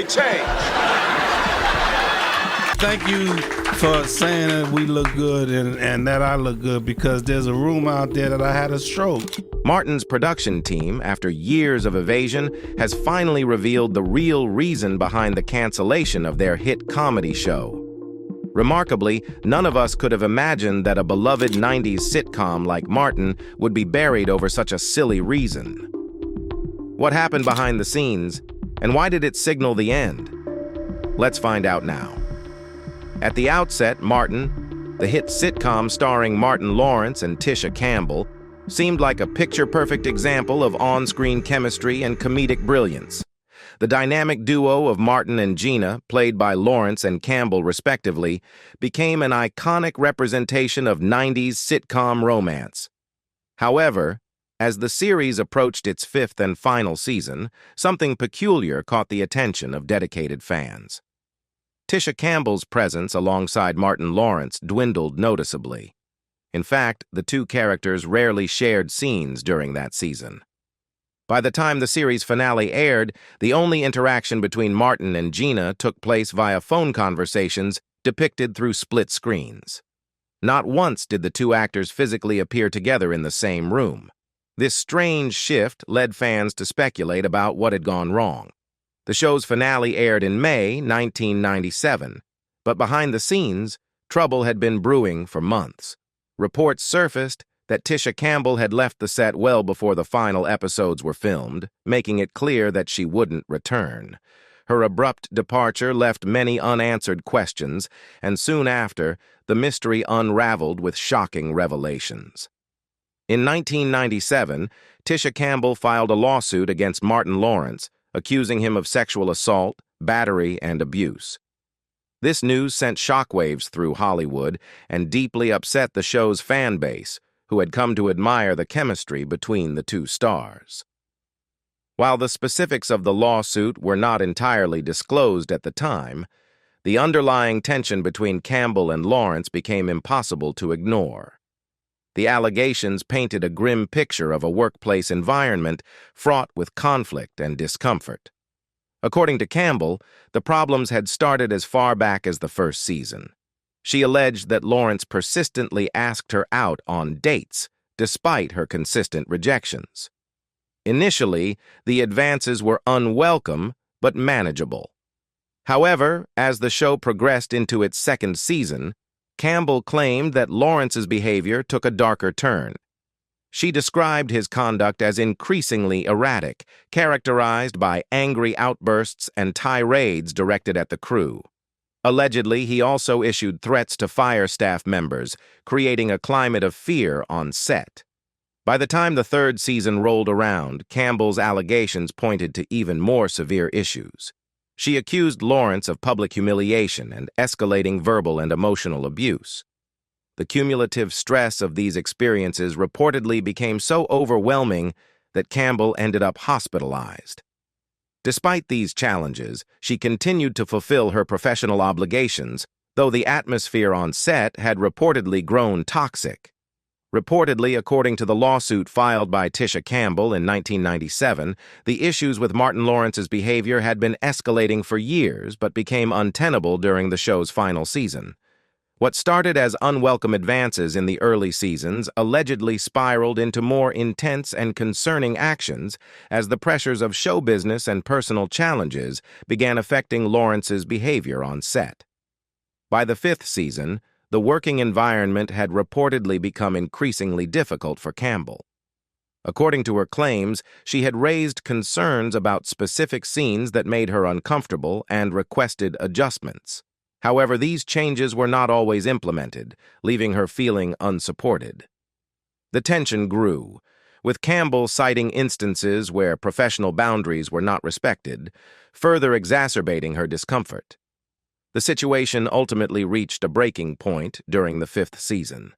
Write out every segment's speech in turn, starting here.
may change. Thank you for saying that we look good and that I look good, because there's a rumor out there that I had a stroke. Martin's production team, after years of evasion, has finally revealed the real reason behind the cancellation of their hit comedy show. Remarkably, none of us could have imagined that a beloved 90s sitcom like Martin would be buried over such a silly reason. What happened behind the scenes, and why did it signal the end? Let's find out now. At the outset, Martin, the hit sitcom starring Martin Lawrence and Tisha Campbell, seemed like a picture-perfect example of on-screen chemistry and comedic brilliance. The dynamic duo of Martin and Gina, played by Lawrence and Campbell respectively, became an iconic representation of 90s sitcom romance. However, as the series approached its fifth and final season, something peculiar caught the attention of dedicated fans. Tisha Campbell's presence alongside Martin Lawrence dwindled noticeably. In fact, the two characters rarely shared scenes during that season. By the time the series finale aired, the only interaction between Martin and Gina took place via phone conversations depicted through split screens. Not once did the two actors physically appear together in the same room. This strange shift led fans to speculate about what had gone wrong. The show's finale aired in May 1997, but behind the scenes, trouble had been brewing for months. Reports surfaced that Tisha Campbell had left the set well before the final episodes were filmed, making it clear that she wouldn't return. Her abrupt departure left many unanswered questions, and soon after, the mystery unraveled with shocking revelations. In 1997, Tisha Campbell filed a lawsuit against Martin Lawrence, accusing him of sexual assault, battery, and abuse. This news sent shockwaves through Hollywood and deeply upset the show's fan base, who had come to admire the chemistry between the two stars. While the specifics of the lawsuit were not entirely disclosed at the time, the underlying tension between Campbell and Lawrence became impossible to ignore. The allegations painted a grim picture of a workplace environment fraught with conflict and discomfort. According to Campbell, the problems had started as far back as the first season. She alleged that Lawrence persistently asked her out on dates, despite her consistent rejections. Initially, the advances were unwelcome but manageable. However, as the show progressed into its second season, Campbell claimed that Lawrence's behavior took a darker turn. She described his conduct as increasingly erratic, characterized by angry outbursts and tirades directed at the crew. Allegedly, he also issued threats to fire staff members, creating a climate of fear on set. By the time the third season rolled around, Campbell's allegations pointed to even more severe issues. She accused Lawrence of public humiliation and escalating verbal and emotional abuse. The cumulative stress of these experiences reportedly became so overwhelming that Campbell ended up hospitalized. Despite these challenges, she continued to fulfill her professional obligations, though the atmosphere on set had reportedly grown toxic. Reportedly, according to the lawsuit filed by Tisha Campbell in 1997, the issues with Martin Lawrence's behavior had been escalating for years but became untenable during the show's final season. What started as unwelcome advances in the early seasons allegedly spiraled into more intense and concerning actions as the pressures of show business and personal challenges began affecting Lawrence's behavior on set. By the fifth season, the working environment had reportedly become increasingly difficult for Campbell. According to her claims, she had raised concerns about specific scenes that made her uncomfortable and requested adjustments. However, these changes were not always implemented, leaving her feeling unsupported. The tension grew, with Campbell citing instances where professional boundaries were not respected, further exacerbating her discomfort. The situation ultimately reached a breaking point during the fifth season.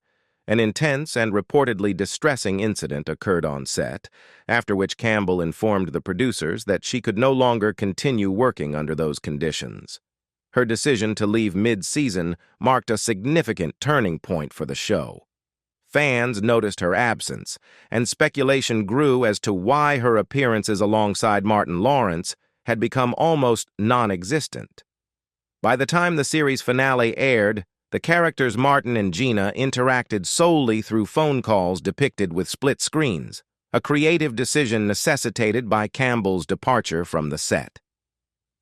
An intense and reportedly distressing incident occurred on set, after which Campbell informed the producers that she could no longer continue working under those conditions. Her decision to leave mid-season marked a significant turning point for the show. Fans noticed her absence, and speculation grew as to why her appearances alongside Martin Lawrence had become almost non-existent. By the time the series finale aired, the characters Martin and Gina interacted solely through phone calls depicted with split screens, a creative decision necessitated by Campbell's departure from the set.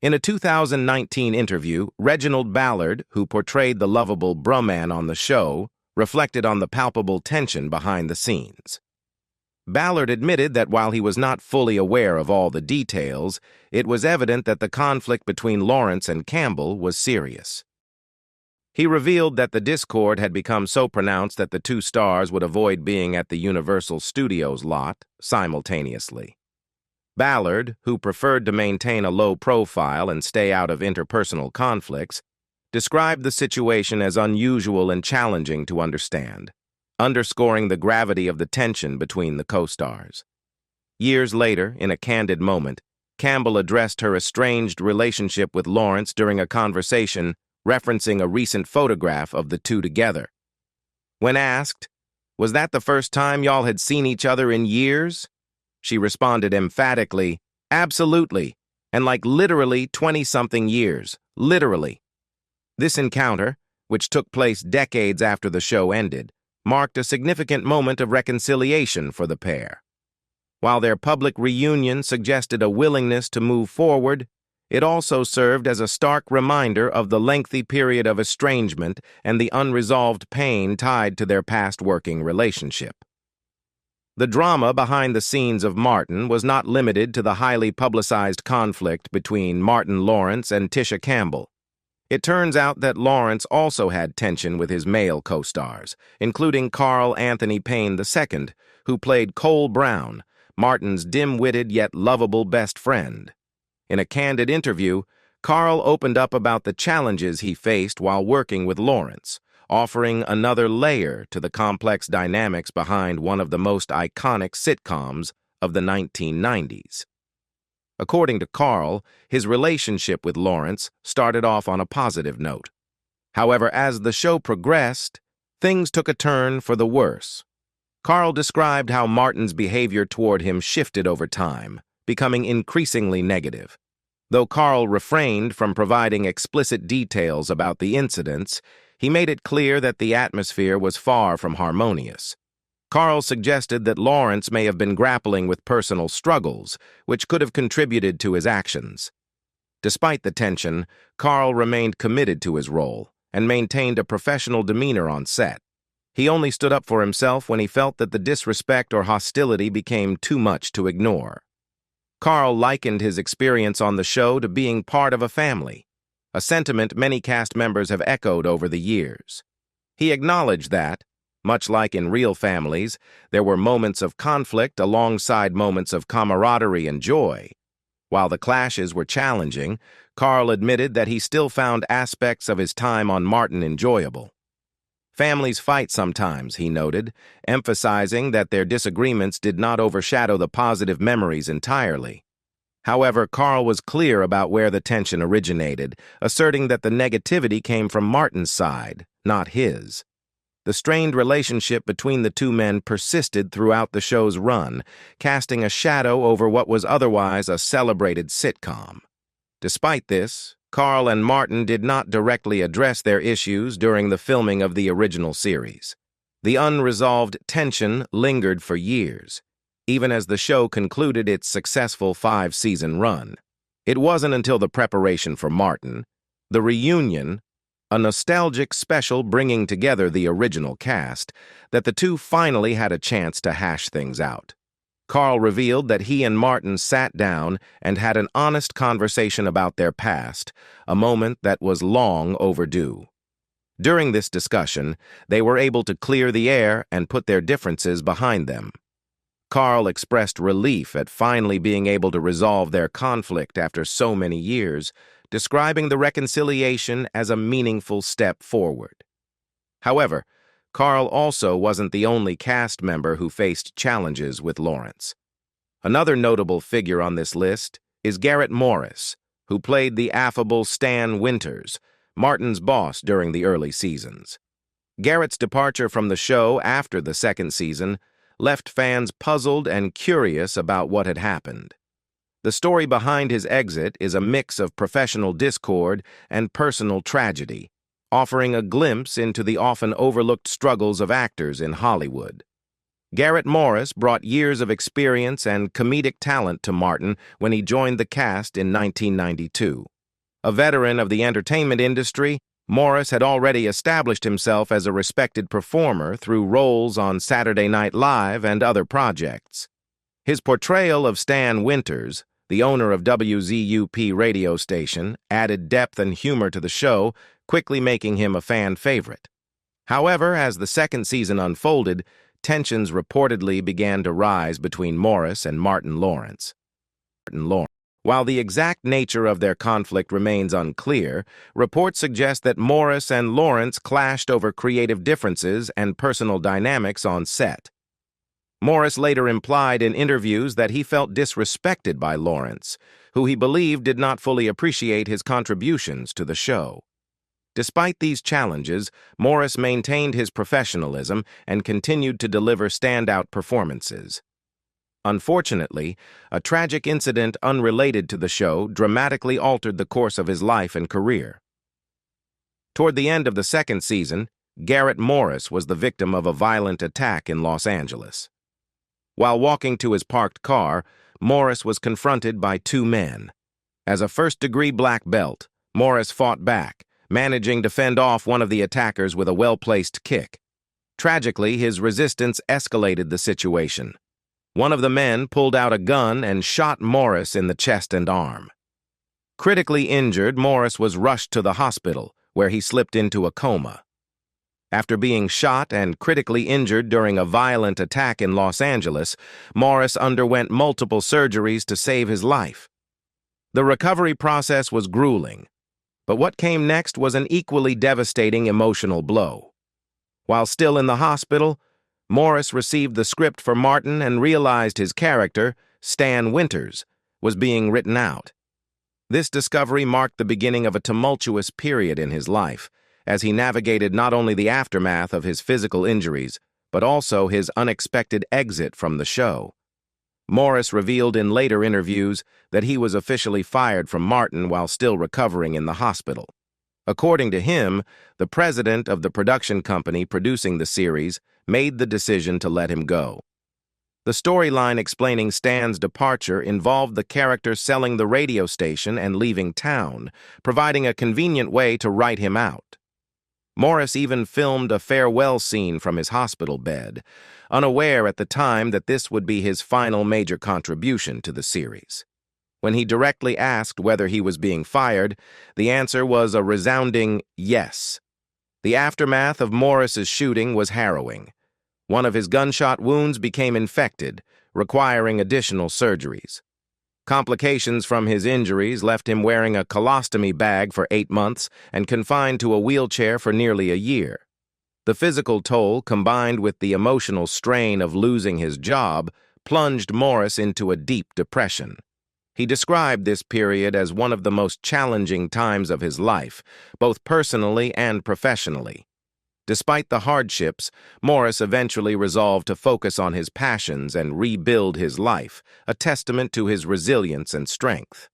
In a 2019 interview, Reginald Ballard, who portrayed the lovable Brumman on the show, reflected on the palpable tension behind the scenes. Ballard admitted that while he was not fully aware of all the details, it was evident that the conflict between Lawrence and Campbell was serious. He revealed that the discord had become so pronounced that the two stars would avoid being at the Universal Studios lot simultaneously. Ballard, who preferred to maintain a low profile and stay out of interpersonal conflicts, described the situation as unusual and challenging to understand, underscoring the gravity of the tension between the co-stars. Years later, in a candid moment, Campbell addressed her estranged relationship with Lawrence during a conversation referencing a recent photograph of the two together. When asked, "Was that the first time y'all had seen each other in years?" she responded emphatically, "Absolutely, and like literally 20-something years, literally." This encounter, which took place decades after the show ended, marked a significant moment of reconciliation for the pair. While their public reunion suggested a willingness to move forward, it also served as a stark reminder of the lengthy period of estrangement and the unresolved pain tied to their past working relationship. The drama behind the scenes of Martin was not limited to the highly publicized conflict between Martin Lawrence and Tisha Campbell. It turns out that Lawrence also had tension with his male co-stars, including Carl Anthony Payne II, who played Cole Brown, Martin's dim-witted yet lovable best friend. In a candid interview, Carl opened up about the challenges he faced while working with Lawrence, offering another layer to the complex dynamics behind one of the most iconic sitcoms of the 1990s. According to Carl, his relationship with Lawrence started off on a positive note. However, as the show progressed, things took a turn for the worse. Carl described how Martin's behavior toward him shifted over time, becoming increasingly negative. Though Carl refrained from providing explicit details about the incidents, he made it clear that the atmosphere was far from harmonious. Carl suggested that Lawrence may have been grappling with personal struggles, which could have contributed to his actions. Despite the tension, Carl remained committed to his role and maintained a professional demeanor on set. He only stood up for himself when he felt that the disrespect or hostility became too much to ignore. Carl likened his experience on the show to being part of a family, a sentiment many cast members have echoed over the years. He acknowledged that, much like in real families, there were moments of conflict alongside moments of camaraderie and joy. While the clashes were challenging, Carl admitted that he still found aspects of his time on Martin enjoyable. Families fight sometimes, he noted, emphasizing that their disagreements did not overshadow the positive memories entirely. However, Carl was clear about where the tension originated, asserting that the negativity came from Martin's side, not his. The strained relationship between the two men persisted throughout the show's run, casting a shadow over what was otherwise a celebrated sitcom. Despite this, Carl and Martin did not directly address their issues during the filming of the original series. The unresolved tension lingered for years, even as the show concluded its successful 5-season run. It wasn't until the preparation for Martin, the reunion, a nostalgic special bringing together the original cast, that the two finally had a chance to hash things out. Carl revealed that he and Martin sat down and had an honest conversation about their past, a moment that was long overdue. During this discussion, they were able to clear the air and put their differences behind them. Carl expressed relief at finally being able to resolve their conflict after so many years, describing the reconciliation as a meaningful step forward. However, Carl also wasn't the only cast member who faced challenges with Lawrence. Another notable figure on this list is Garrett Morris, who played the affable Stan Winters, Martin's boss during the early seasons. Garrett's departure from the show after the second season left fans puzzled and curious about what had happened. The story behind his exit is a mix of professional discord and personal tragedy, offering a glimpse into the often overlooked struggles of actors in Hollywood. Garrett Morris brought years of experience and comedic talent to Martin when he joined the cast in 1992. A veteran of the entertainment industry, Morris had already established himself as a respected performer through roles on Saturday Night Live and other projects. His portrayal of Stan Winters, the owner of WZUP radio station, added depth and humor to the show, quickly making him a fan favorite. However, as the second season unfolded, tensions reportedly began to rise between Morris and Martin Lawrence. While the exact nature of their conflict remains unclear, reports suggest that Morris and Lawrence clashed over creative differences and personal dynamics on set. Morris later implied in interviews that he felt disrespected by Lawrence, who he believed did not fully appreciate his contributions to the show. Despite these challenges, Morris maintained his professionalism and continued to deliver standout performances. Unfortunately, a tragic incident unrelated to the show dramatically altered the course of his life and career. Toward the end of the second season, Garrett Morris was the victim of a violent attack in Los Angeles. While walking to his parked car, Morris was confronted by two men. As a first-degree black belt, Morris fought back, managing to fend off one of the attackers with a well-placed kick. Tragically, his resistance escalated the situation. One of the men pulled out a gun and shot Morris in the chest and arm. Critically injured, Morris was rushed to the hospital, where he slipped into a coma. After being shot and critically injured during a violent attack in Los Angeles, Morris underwent multiple surgeries to save his life. The recovery process was grueling, but what came next was an equally devastating emotional blow. While still in the hospital, Morris received the script for Martin and realized his character, Stan Winters, was being written out. This discovery marked the beginning of a tumultuous period in his life, as he navigated not only the aftermath of his physical injuries, but also his unexpected exit from the show. Morris revealed in later interviews that he was officially fired from Martin while still recovering in the hospital. According to him, the president of the production company producing the series made the decision to let him go. The storyline explaining Stan's departure involved the character selling the radio station and leaving town, providing a convenient way to write him out. Morris even filmed a farewell scene from his hospital bed, unaware at the time that this would be his final major contribution to the series. When he directly asked whether he was being fired, the answer was a resounding yes. The aftermath of Morris's shooting was harrowing. One of his gunshot wounds became infected, requiring additional surgeries. Complications from his injuries left him wearing a colostomy bag for 8 months and confined to a wheelchair for nearly a year. The physical toll, combined with the emotional strain of losing his job, plunged Morris into a deep depression. He described this period as one of the most challenging times of his life, both personally and professionally. Despite the hardships, Morris eventually resolved to focus on his passions and rebuild his life, a testament to his resilience and strength.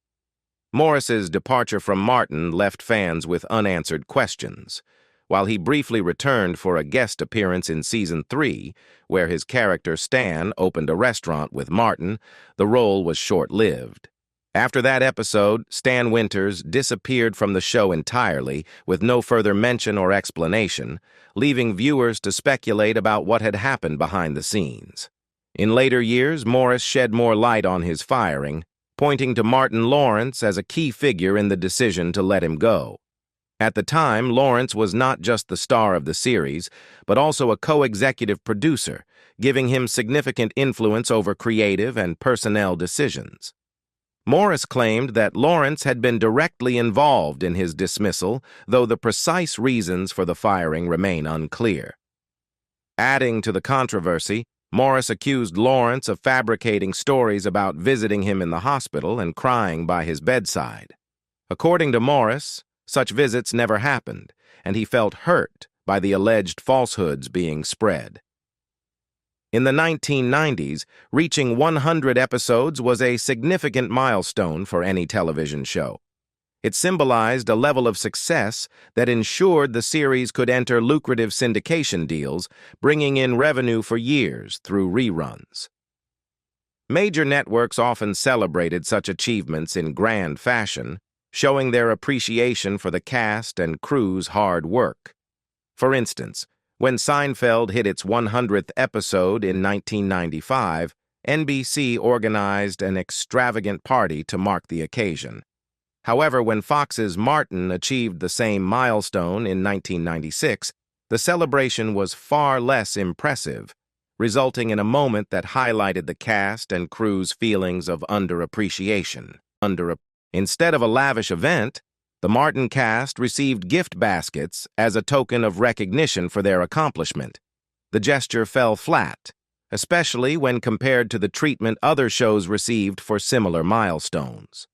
Morris's departure from Martin left fans with unanswered questions. While he briefly returned for a guest appearance in Season 3, where his character Stan opened a restaurant with Martin, the role was short-lived. After that episode, Stan Winters disappeared from the show entirely, with no further mention or explanation, leaving viewers to speculate about what had happened behind the scenes. In later years, Morris shed more light on his firing, pointing to Martin Lawrence as a key figure in the decision to let him go. At the time, Lawrence was not just the star of the series, but also a co-executive producer, giving him significant influence over creative and personnel decisions. Morris claimed that Lawrence had been directly involved in his dismissal, though the precise reasons for the firing remain unclear. Adding to the controversy, Morris accused Lawrence of fabricating stories about visiting him in the hospital and crying by his bedside. According to Morris, such visits never happened, and he felt hurt by the alleged falsehoods being spread. In the 1990s, reaching 100 episodes was a significant milestone for any television show. It symbolized a level of success that ensured the series could enter lucrative syndication deals, bringing in revenue for years through reruns. Major networks often celebrated such achievements in grand fashion, showing their appreciation for the cast and crew's hard work. For instance, when Seinfeld hit its 100th episode in 1995, NBC organized an extravagant party to mark the occasion. However, when Fox's Martin achieved the same milestone in 1996, the celebration was far less impressive, resulting in a moment that highlighted the cast and crew's feelings of underappreciation. Instead of a lavish event, the Martin cast received gift baskets as a token of recognition for their accomplishment. The gesture fell flat, especially when compared to the treatment other shows received for similar milestones.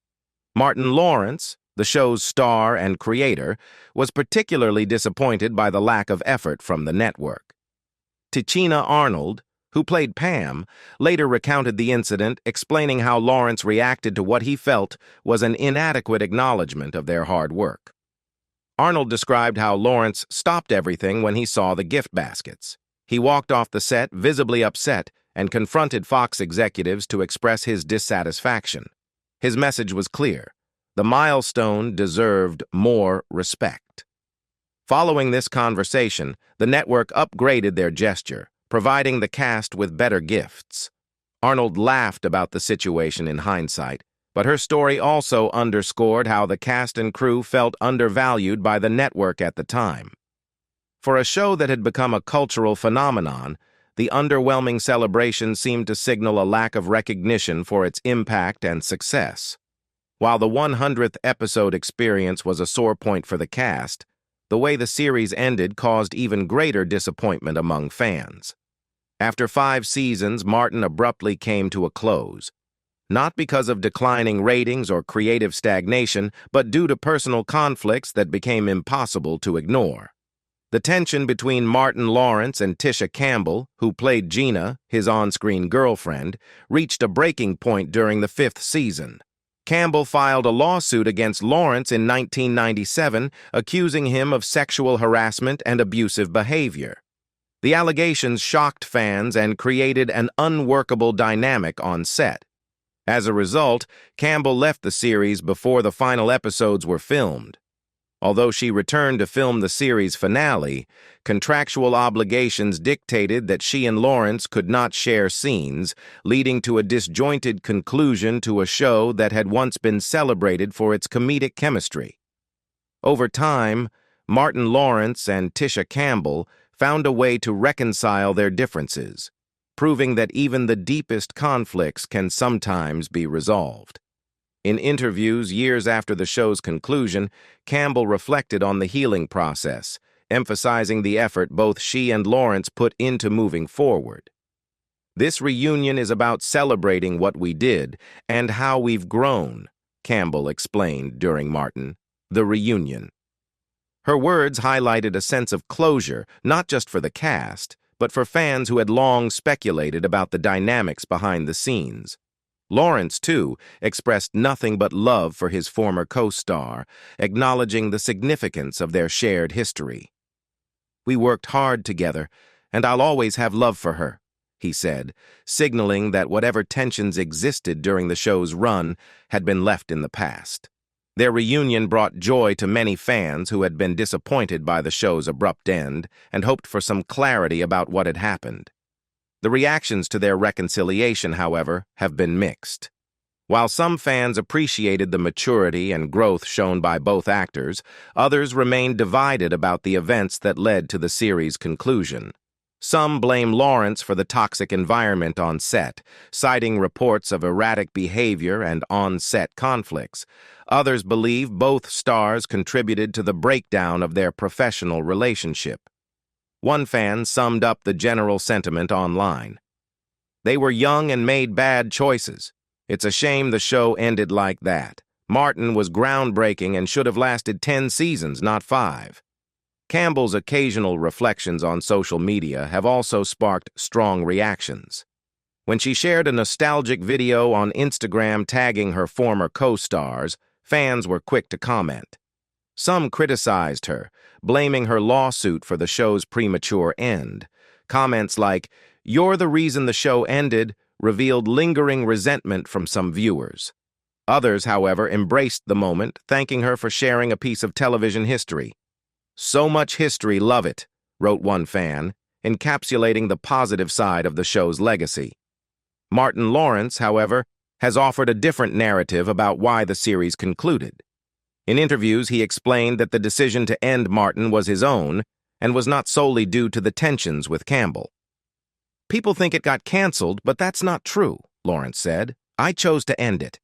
Martin Lawrence, the show's star and creator, was particularly disappointed by the lack of effort from the network. Tichina Arnold, who played Pam, later recounted the incident, explaining how Lawrence reacted to what he felt was an inadequate acknowledgement of their hard work. Arnold described how Lawrence stopped everything when he saw the gift baskets. He walked off the set visibly upset and confronted Fox executives to express his dissatisfaction. His message was clear: the milestone deserved more respect. Following this conversation, the network upgraded their gesture, providing the cast with better gifts. Arnold laughed about the situation in hindsight, but her story also underscored how the cast and crew felt undervalued by the network at the time. For a show that had become a cultural phenomenon, the underwhelming celebration seemed to signal a lack of recognition for its impact and success. While the 100th episode experience was a sore point for the cast, the way the series ended caused even greater disappointment among fans. After 5 seasons, Martin abruptly came to a close, not because of declining ratings or creative stagnation, but due to personal conflicts that became impossible to ignore. The tension between Martin Lawrence and Tisha Campbell, who played Gina, his on-screen girlfriend, reached a breaking point during the 5th season. Campbell filed a lawsuit against Lawrence in 1997, accusing him of sexual harassment and abusive behavior. The allegations shocked fans and created an unworkable dynamic on set. As a result, Campbell left the series before the final episodes were filmed. Although she returned to film the series finale, contractual obligations dictated that she and Lawrence could not share scenes, leading to a disjointed conclusion to a show that had once been celebrated for its comedic chemistry. Over time, Martin Lawrence and Tisha Campbell found a way to reconcile their differences, proving that even the deepest conflicts can sometimes be resolved. In interviews years after the show's conclusion, Campbell reflected on the healing process, emphasizing the effort both she and Lawrence put into moving forward. "This reunion is about celebrating what we did and how we've grown," Campbell explained during the reunion. Her words highlighted a sense of closure, not just for the cast, but for fans who had long speculated about the dynamics behind the scenes. Lawrence, too, expressed nothing but love for his former co-star, acknowledging the significance of their shared history. "We worked hard together, and I'll always have love for her," he said, signaling that whatever tensions existed during the show's run had been left in the past. Their reunion brought joy to many fans who had been disappointed by the show's abrupt end and hoped for some clarity about what had happened. The reactions to their reconciliation, however, have been mixed. While some fans appreciated the maturity and growth shown by both actors, others remained divided about the events that led to the series' conclusion. Some blame Lawrence for the toxic environment on set, citing reports of erratic behavior and on-set conflicts. Others believe both stars contributed to the breakdown of their professional relationship. One fan summed up the general sentiment online: "They were young and made bad choices. It's a shame the show ended like that. Martin was groundbreaking and should have lasted 10 seasons, not 5. Campbell's occasional reflections on social media have also sparked strong reactions. When she shared a nostalgic video on Instagram tagging her former co-stars, fans were quick to comment. Some criticized her, blaming her lawsuit for the show's premature end. Comments like, "You're the reason the show ended," revealed lingering resentment from some viewers. Others, however, embraced the moment, thanking her for sharing a piece of television history. "So much history, love it," wrote one fan, encapsulating the positive side of the show's legacy. Martin Lawrence, however, has offered a different narrative about why the series concluded. In interviews, he explained that the decision to end Martin was his own and was not solely due to the tensions with Campbell. "People think it got canceled, but that's not true," Lawrence said. "I chose to end it."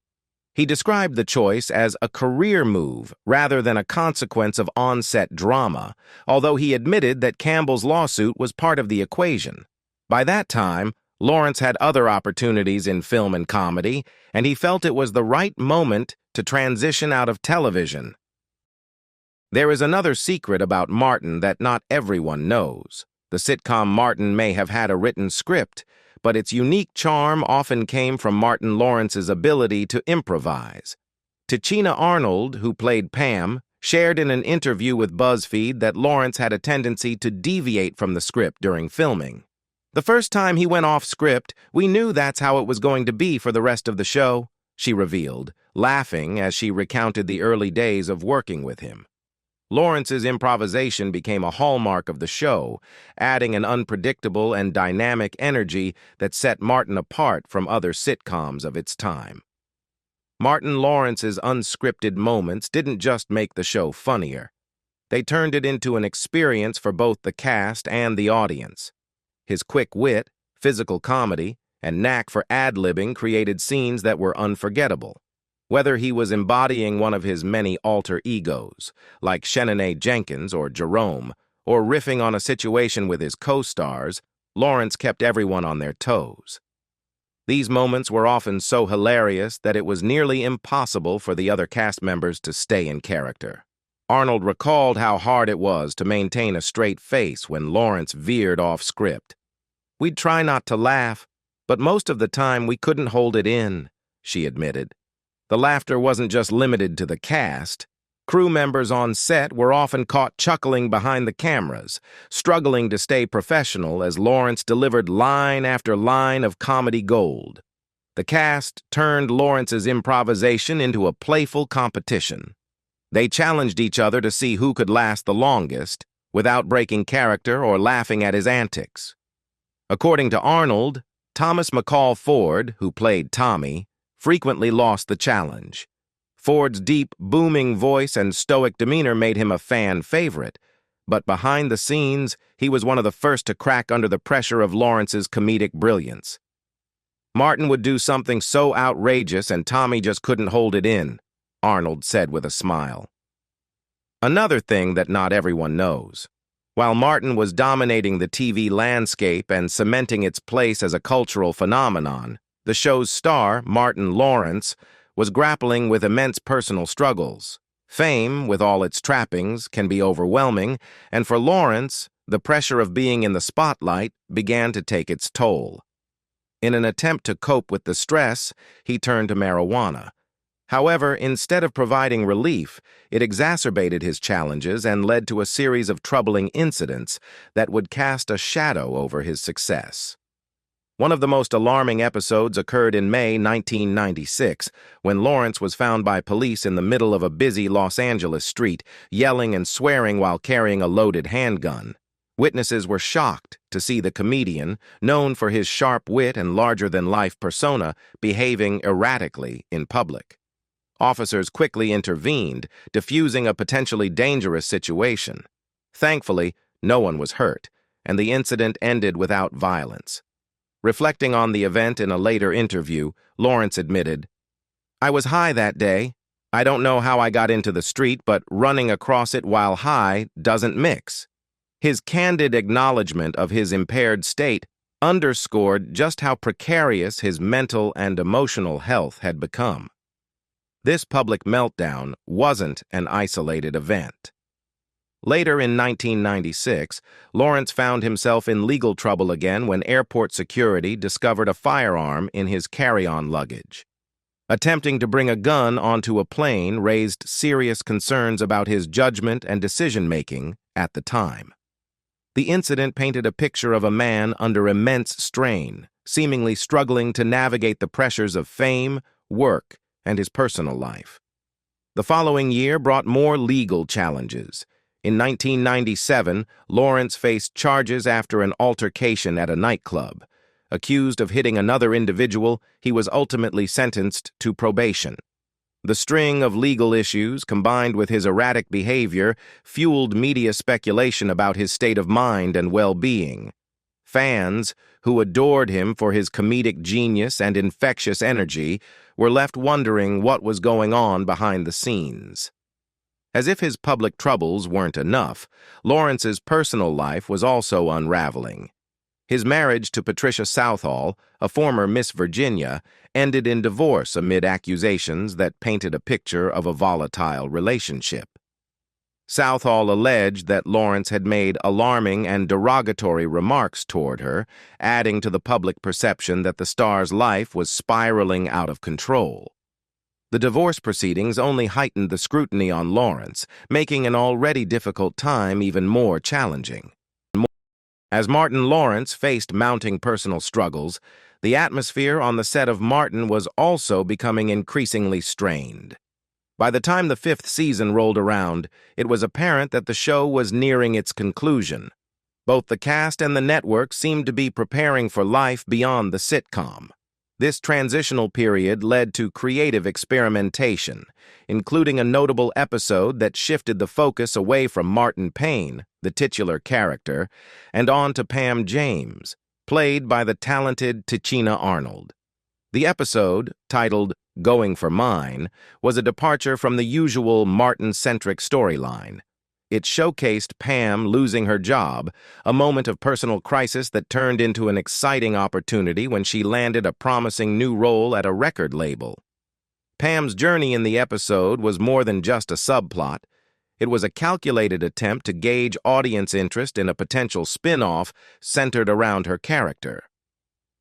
He described the choice as a career move rather than a consequence of on-set drama, although he admitted that Campbell's lawsuit was part of the equation. By that time, Lawrence had other opportunities in film and comedy, and he felt it was the right moment to transition out of television. There is another secret about Martin that not everyone knows. The sitcom Martin may have had a written script, but its unique charm often came from Martin Lawrence's ability to improvise. Tichina Arnold, who played Pam, shared in an interview with BuzzFeed that Lawrence had a tendency to deviate from the script during filming. "The first time he went off script, we knew that's how it was going to be for the rest of the show," she revealed, laughing as she recounted the early days of working with him. Lawrence's improvisation became a hallmark of the show, adding an unpredictable and dynamic energy that set Martin apart from other sitcoms of its time. Martin Lawrence's unscripted moments didn't just make the show funnier. They turned it into an experience for both the cast and the audience. His quick wit, physical comedy, and knack for ad-libbing created scenes that were unforgettable. Whether he was embodying one of his many alter egos, like Shanae Jenkins or Jerome, or riffing on a situation with his co-stars, Lawrence kept everyone on their toes. These moments were often so hilarious that it was nearly impossible for the other cast members to stay in character. Arnold recalled how hard it was to maintain a straight face when Lawrence veered off script. "We'd try not to laugh, but most of the time we couldn't hold it in," she admitted. The laughter wasn't just limited to the cast. Crew members on set were often caught chuckling behind the cameras, struggling to stay professional as Lawrence delivered line after line of comedy gold. The cast turned Lawrence's improvisation into a playful competition. They challenged each other to see who could last the longest, without breaking character or laughing at his antics. According to Arnold, Thomas McCall Ford, who played Tommy, frequently lost the challenge. Ford's deep, booming voice and stoic demeanor made him a fan favorite, but behind the scenes, he was one of the first to crack under the pressure of Lawrence's comedic brilliance. "Martin would do something so outrageous and Tommy just couldn't hold it in," Arnold said with a smile. Another thing that not everyone knows. While Martin was dominating the TV landscape and cementing its place as a cultural phenomenon, the show's star, Martin Lawrence, was grappling with immense personal struggles. Fame, with all its trappings, can be overwhelming, and for Lawrence, the pressure of being in the spotlight began to take its toll. In an attempt to cope with the stress, he turned to marijuana. However, instead of providing relief, it exacerbated his challenges and led to a series of troubling incidents that would cast a shadow over his success. One of the most alarming episodes occurred in May 1996, when Lawrence was found by police in the middle of a busy Los Angeles street, yelling and swearing while carrying a loaded handgun. Witnesses were shocked to see the comedian, known for his sharp wit and larger-than-life persona, behaving erratically in public. Officers quickly intervened, diffusing a potentially dangerous situation. Thankfully, no one was hurt, and the incident ended without violence. Reflecting on the event in a later interview, Lawrence admitted, "I was high that day. I don't know how I got into the street, but running across it while high doesn't mix." His candid acknowledgement of his impaired state underscored just how precarious his mental and emotional health had become. This public meltdown wasn't an isolated event. Later in 1996, Lawrence found himself in legal trouble again when airport security discovered a firearm in his carry-on luggage. Attempting to bring a gun onto a plane raised serious concerns about his judgment and decision-making at the time. The incident painted a picture of a man under immense strain, seemingly struggling to navigate the pressures of fame, work, and his personal life. The following year brought more legal challenges. In 1997, Lawrence faced charges after an altercation at a nightclub. Accused of hitting another individual, he was ultimately sentenced to probation. The string of legal issues, combined with his erratic behavior, fueled media speculation about his state of mind and well-being. Fans, who adored him for his comedic genius and infectious energy, were left wondering what was going on behind the scenes. As if his public troubles weren't enough, Lawrence's personal life was also unraveling. His marriage to Patricia Southall, a former Miss Virginia, ended in divorce amid accusations that painted a picture of a volatile relationship. Southall alleged that Lawrence had made alarming and derogatory remarks toward her, adding to the public perception that the star's life was spiraling out of control. The divorce proceedings only heightened the scrutiny on Lawrence, making an already difficult time even more challenging. As Martin Lawrence faced mounting personal struggles, the atmosphere on the set of Martin was also becoming increasingly strained. By the time the 5th season rolled around, it was apparent that the show was nearing its conclusion. Both the cast and the network seemed to be preparing for life beyond the sitcom. This transitional period led to creative experimentation, including a notable episode that shifted the focus away from Martin Payne, the titular character, and on to Pam James, played by the talented Tichina Arnold. The episode, titled Going for Mine, was a departure from the usual Martin-centric storyline. It showcased Pam losing her job, a moment of personal crisis that turned into an exciting opportunity when she landed a promising new role at a record label. Pam's journey in the episode was more than just a subplot. It was a calculated attempt to gauge audience interest in a potential spin-off centered around her character.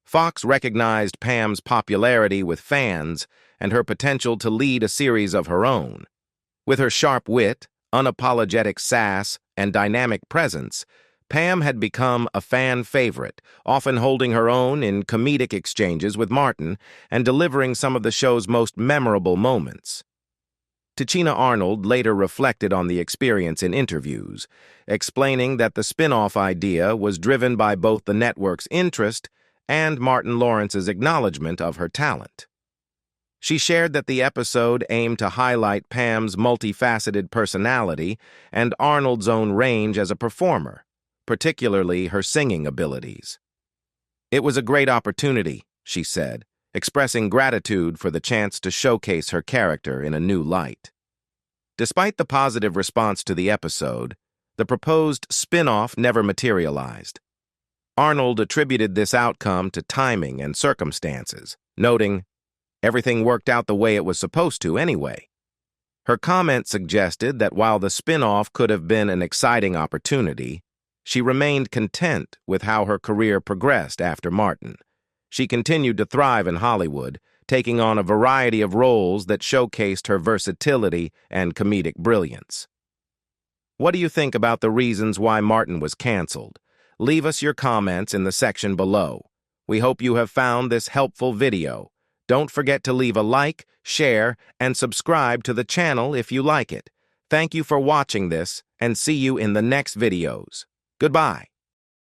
Fox recognized Pam's popularity with fans and her potential to lead a series of her own. With her sharp wit, unapologetic sass, and dynamic presence, Pam had become a fan favorite, often holding her own in comedic exchanges with Martin and delivering some of the show's most memorable moments. Tichina Arnold later reflected on the experience in interviews, explaining that the spin-off idea was driven by both the network's interest and Martin Lawrence's acknowledgement of her talent. She shared that the episode aimed to highlight Pam's multifaceted personality and Arnold's own range as a performer, particularly her singing abilities. "It was a great opportunity," she said, expressing gratitude for the chance to showcase her character in a new light. Despite the positive response to the episode, the proposed spin-off never materialized. Arnold attributed this outcome to timing and circumstances, noting, "Everything worked out the way it was supposed to anyway." Her comment suggested that while the spin-off could have been an exciting opportunity, she remained content with how her career progressed after Martin. She continued to thrive in Hollywood, taking on a variety of roles that showcased her versatility and comedic brilliance. What do you think about the reasons why Martin was canceled? Leave us your comments in the section below. We hope you have found this helpful video. Don't forget to leave a like, share, and subscribe to the channel if you like it. Thank you for watching this, and see you in the next videos. Goodbye.